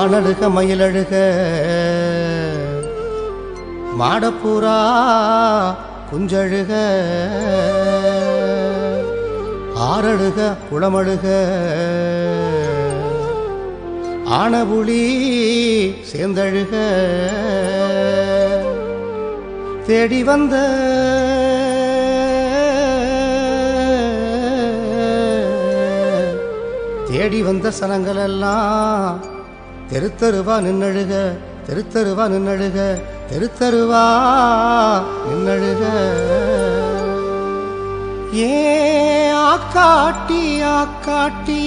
மானழுக மயிலழுக மாடப்பூரா குஞ்சழுக ஆறழுக குளமழுக ஆனபுலி சேர்ந்தழுக தேடி வந்த சனங்கள் எல்லாம் தெருத்தருவா நின்னழுக தெருத்தருவா நின்னழுக தெருத்தருவா நின்னழுக ஏ ஆக்காட்டி ஆக்காட்டி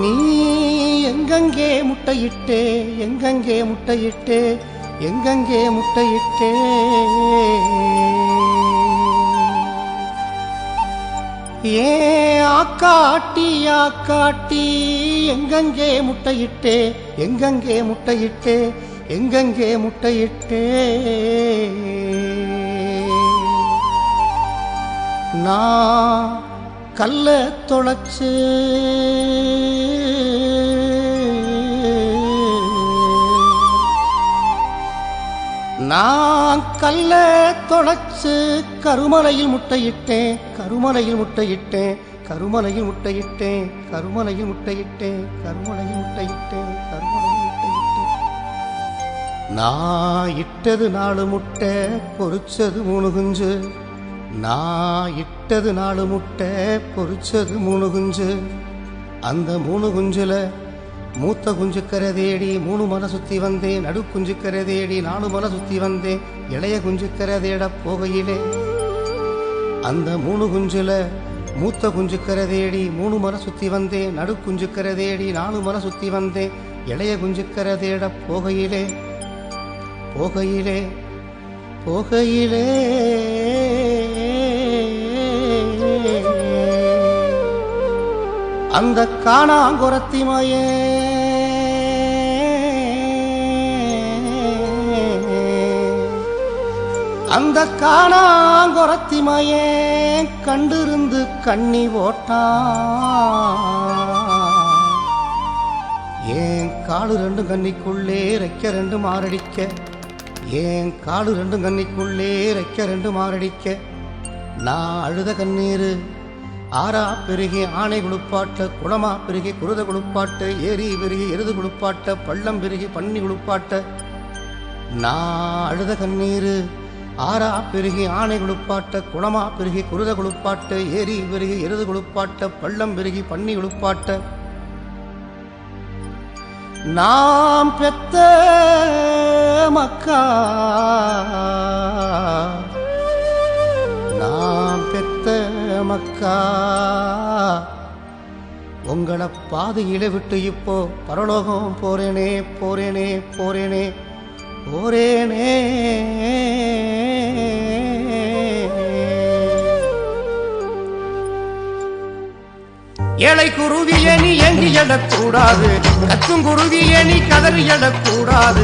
நீ எங்கெங்கே முட்டையிட்டே எங்கெங்கே முட்டையிட்டே எங்கெங்கே முட்டையிட்டே ஏ ஆக்காட்டி ஆக்காட்டி எங்கெங்கே முட்டையிட்டே எங்கெங்கே முட்டையிட்டே எங்கெங்கே முட்டையிட்டே நான் கல்ல தொலைச்சு நான் கல்ல தொலைச்சு கருமலையில் முட்டையிட்டேன் கருமலையில் முட்டையிட்டேன் கருமலையில் முட்டையிட்டேன் கருமலையில் முட்டையிட்டேன் கருமலையில் முட்டையிட்டேன் கருமலையில் முட்டையிட்டேன் நான் இட்டது 4 முட்டை பொரிச்சது 3 குஞ்சு நான் இட்டது 4 முட்டை பொரிச்சது 3 குஞ்சு அந்த 3 குஞ்சுல மூத்த குஞ்சுக்கரை தேடி 3 மலை சுத்தி வந்தேன் நடு குஞ்சுக்கரை தேடி 4 மலை சுத்தி வந்தேன் இளைய குஞ்சுக்கரை தேட போகையிலே அந்த 3 குஞ்சுல மூத்த குஞ்சுக்கரை தேடி 3 மலை சுத்தி வந்தேன் நடு குஞ்சுக்கரை தேடி 4 மலை சுத்தி வந்தேன் இளைய குஞ்சுக்கரை தேட போகையிலே போகையிலே போகையிலே அந்த காணாங்குரத்திமாயே அந்த காணாங்குரத்திமாயே கண்டிருந்து கண்ணி ஓட்டான் ஏன் காலு 2 கண்ணிக்குள்ளே ரெக்க 2 மாரடிக்க ஏன் காலு 2 கண்ணிக்குள்ளே ரெக்க 2 மாரடிக்க நான் அழுத கண்ணீரு ஆறா பெருகி ஆணை குளிப்பாட்ட குளமா பெருகி குருத குளிப்பாட்ட ஏரி பெருகி எருது குளிப்பாட்ட பள்ளம் பெருகி பன்னி குளிப்பாட்ட நான் அழுத கண்ணீரு ஆறா பெருகி ஆணை குளிப்பாட்ட குளமா பெருகி குருத குளிப்பாட்ட ஏரி பெருகி எருது குளிப்பாட்ட பள்ளம் பெருகி பன்னி குளிப்பாட்ட நாம் பெத்த மக்கா நாம் பெத்த மக்கா உங்களை பாதையில விட்டு இப்போ பரலோகம் போறேனே போறேனே போறேனே போறேனே ஏழை குருவியே நீ ஏங்கி எழக்கூடாது கத்தும் குருவியே நீ கதறி எழக்கூடாது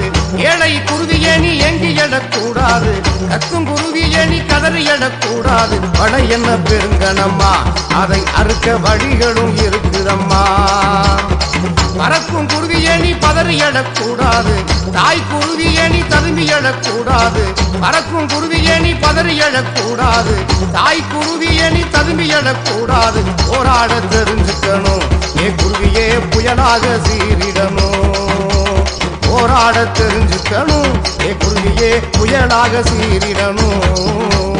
ஏழை குருவியே நீ ஏங்கி எழக்கூடாது கத்தும் குருவியே நீ கதறி எழக்கூடாது படை என்ன பெருங்கனம்மா அதை அறுக்க வழிகளும் இருக்குதம்மா பறக்கும் குருவியே நீ பதறி எழக்கூடாது தாய் குருவியே நீ ததும்பி எழக்கூடாது பறக்கும் குருவியே நீ பதறி எழக்கூடாது தாய் குருவியே நீ ததும்பி எழக்கூடாது போராட தெரிஞ்சுக்கணும் ஏ குருவியே புயலாக சீரிடணும் போராட தெரிஞ்சுக்கணும் ஏ குருவியே புயலாக சீரிடணும்